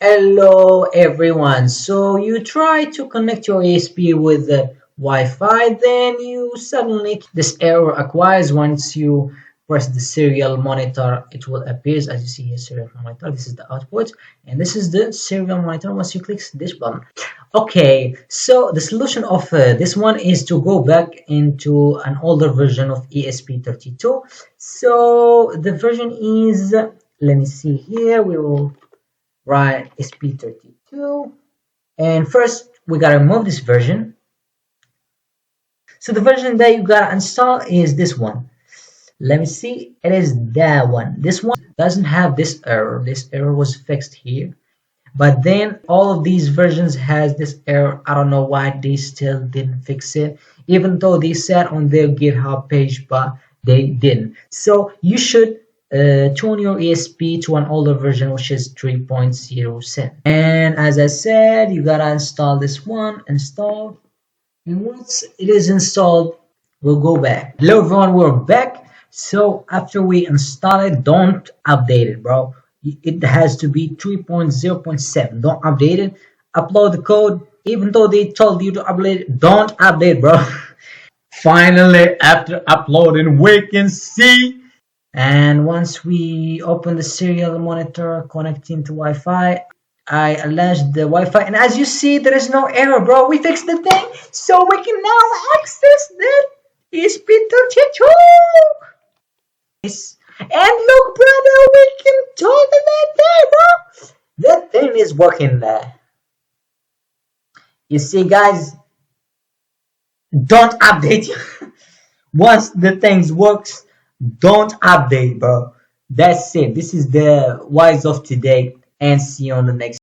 Hello everyone. So you try to connect your ESP with the Wi-Fi, then you suddenly this error acquires. Once you press the serial monitor, it will appear as you see here, serial monitor. This is the output, and this is the serial monitor. Once you click this button, okay. So the solution of this one is to go back into an older version of ESP32. So the version is, let me see here. We will write SP32, and first we gotta remove this version. So the version that you gotta install is this one. Let me see, it is that one. This one doesn't have this error. This error was fixed here, but then all of these versions has this error. I don't know why they still didn't fix it, even though they said on their GitHub page, but they didn't. So you should tune your ESP to an older version, which is 3.07. And as I said, you gotta install this one. Install, and once it is installed, we'll go back. Hello everyone, we're back. So after we install it, don't update it, bro. It has to be 3.0.7. Don't update it. Upload the code, even though they told you to update it. Don't update, bro. Finally, after uploading, we can see. And once we open the serial monitor connecting to Wi-Fi, I alleged the Wi-Fi, and as you see, there is no error, bro. We fixed the thing, so we can now access the ESP32. And look, brother, we can talk to that thing, bro. That thing is working there. You see, guys, don't update. Once the things works, don't update, bro. That's it. This is the wise of today, and see you on the next